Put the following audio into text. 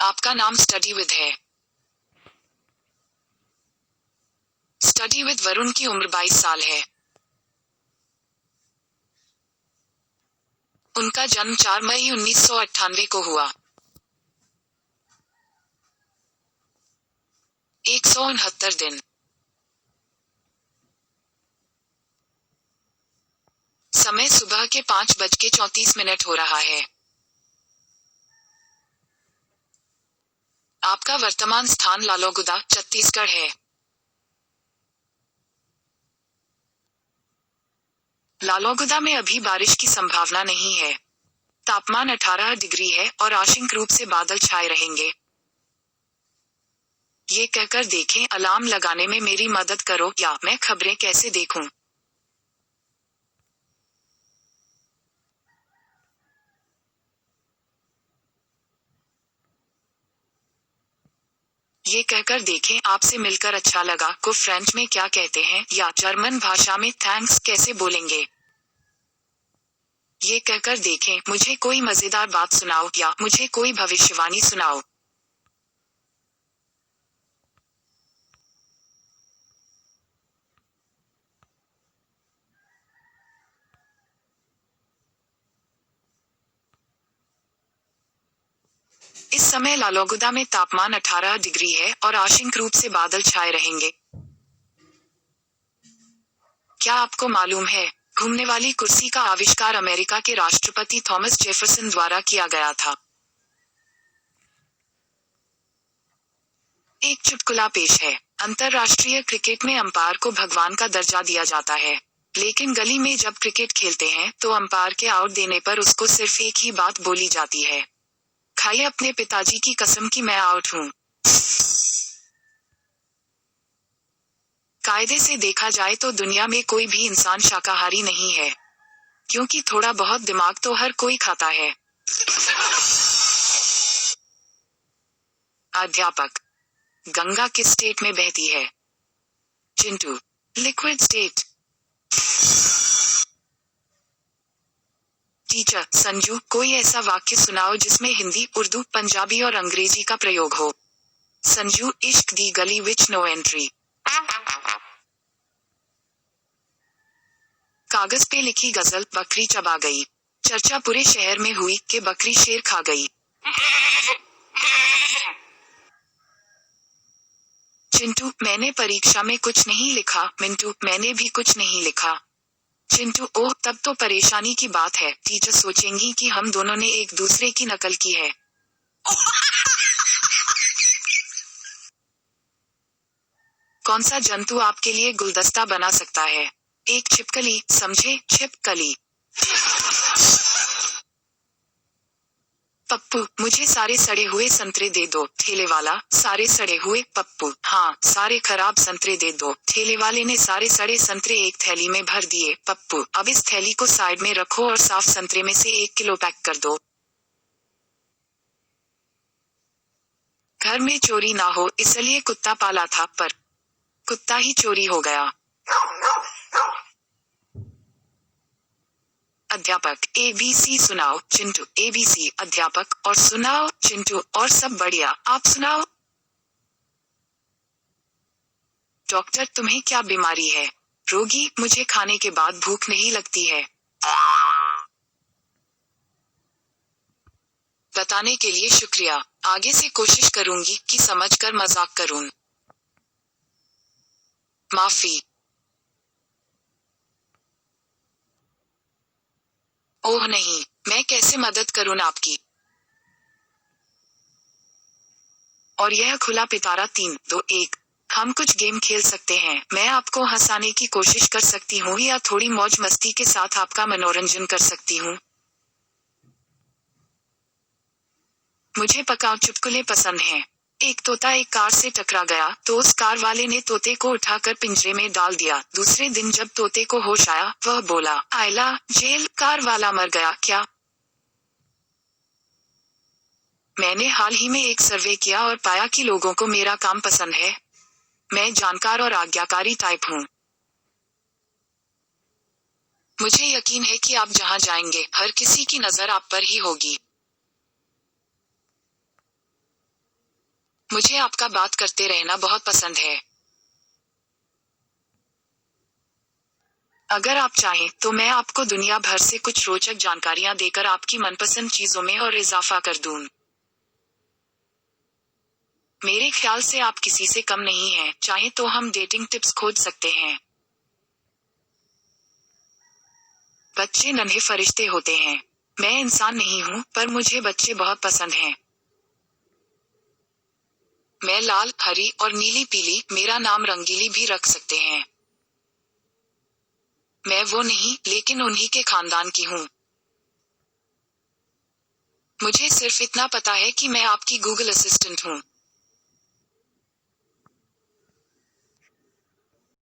आपका नाम study with है। स्टडी विद वरुण की उम्र 22 साल है। उनका जन्म 4 मई 1998 को हुआ। 169 दिन। समय सुबह के 5:34 हो रहा है। आपका वर्तमान स्थान लालोगुदा, छत्तीसगढ़ है। लालोगुदा में अभी बारिश की संभावना नहीं है। तापमान 18 डिग्री है और आंशिक रूप से बादल छाए रहेंगे। ये कहकर देखें, अलार्म लगाने में मेरी मदद करो या मैं खबरें कैसे देखूं। ये कहकर देखें, आपसे मिलकर अच्छा लगा को फ्रेंच में क्या कहते हैं या जर्मन भाषा में थैंक्स कैसे बोलेंगे। ये कहकर देखें, मुझे कोई मजेदार बात सुनाओ या मुझे कोई भविष्यवाणी सुनाओ। इस समय लालोगुदा में तापमान 18 डिग्री है और आंशिक रूप से बादल छाए रहेंगे। क्या आपको मालूम है, घूमने वाली कुर्सी का आविष्कार अमेरिका के राष्ट्रपति थॉमस जेफरसन द्वारा किया गया था। एक चुटकुला पेश है। अंतर्राष्ट्रीय क्रिकेट में अंपायर को भगवान का दर्जा दिया जाता है, लेकिन गली में जब क्रिकेट खेलते हैं तो अंपायर के आउट देने पर उसको सिर्फ एक ही बात बोली जाती है, खाइए अपने पिताजी की कसम कि मैं आउट हूँ। कायदे से देखा जाए तो दुनिया में कोई भी इंसान शाकाहारी नहीं है, क्योंकि थोड़ा बहुत दिमाग तो हर कोई खाता है। अध्यापक, गंगा किस स्टेट में बहती है? Chintu, liquid state. Teacher, Sanju, कोई ऐसा वाक्य सुनाओ जिसमें हिंदी, उर्दू, पंजाबी और अंग्रेजी का प्रयोग हो। संजू, इश्क दी गली विच नो एंट्री। कागज पे लिखी गजल, बकरी चबा गई। चर्चा पूरे शहर में हुई कि बकरी शेर खा गई। चिंटू, मैंने परीक्षा में कुछ नहीं लिखा। मिंटू, मैंने भी कुछ नहीं लिखा। चिंटू, ओह तब तो परेशानी की बात है, टीचर सोचेंगी कि हम दोनों ने एक दूसरे की नकल की है। कौन सा जंतु आपके लिए गुलदस्ता बना सकता है? एक छिपकली, समझे, छिपकली। पप्पू, मुझे सारे सड़े हुए संतरे दे दो। ठेले वाला, सारे सड़े हुए? पप्पू, हाँ, सारे खराब संतरे दे दो। ठेले वाले ने सारे सड़े संतरे एक थैली में भर दिए। पप्पू, अब इस थैली को साइड में रखो और साफ संतरे में से 1 किलो पैक कर दो। घर में चोरी ना हो इसलिए कुत्ता पाला था, पर कुत्ता ही चोरी हो गया। अध्यापक, ABC सुनाओ। चिंटू, ABC। अध्यापक, और सुनाओ। चिंटू, और सब बढ़िया, आप सुनाओ। डॉक्टर, तुम्हें क्या बीमारी है? रोगी, मुझे खाने के बाद भूख नहीं लगती है। बताने के लिए शुक्रिया। आगे से कोशिश करूंगी कि समझकर मजाक करूं। माफी। ओह नहीं, मैं कैसे मदद करूं आपकी? और यह खुला पिटारा 3, 2, 1। हम कुछ गेम खेल सकते हैं। मैं आपको हंसाने की कोशिश कर सकती हूँ या थोड़ी मौज मस्ती के साथ आपका मनोरंजन कर सकती हूँ। मुझे पकाऊ चुटकुले पसंद हैं। एक तोता एक कार से टकरा गया तो उस कार वाले ने तोते को उठाकर पिंजरे में डाल दिया। दूसरे दिन जब तोते को होश आया, वह बोला, आयला, जेल, कार वाला मर गया क्या? मैंने हाल ही में एक सर्वे किया और पाया कि लोगों को मेरा काम पसंद है। मैं जानकार और आज्ञाकारी टाइप हूँ। मुझे यकीन है कि आप जहाँ जाएंगे, हर किसी की नजर आप पर ही होगी। मुझे आपका बात करते रहना बहुत पसंद है। अगर आप चाहें तो मैं आपको दुनिया भर से कुछ रोचक जानकारियां देकर आपकी मनपसंद चीजों में और इजाफा कर दूं। मेरे ख्याल से आप किसी से कम नहीं हैं, चाहे तो हम डेटिंग टिप्स खोज सकते हैं। बच्चे नन्हे फरिश्ते होते हैं। मैं इंसान नहीं हूँ, पर मुझे बच्चे बहुत पसंद हैं। मैं लाल, हरी और नीली पीली, मेरा नाम रंगीली भी रख सकते हैं। मैं वो नहीं, लेकिन उन्हीं के खानदान की हूँ। मुझे सिर्फ इतना पता है कि मैं आपकी गूगल असिस्टेंट हूँ।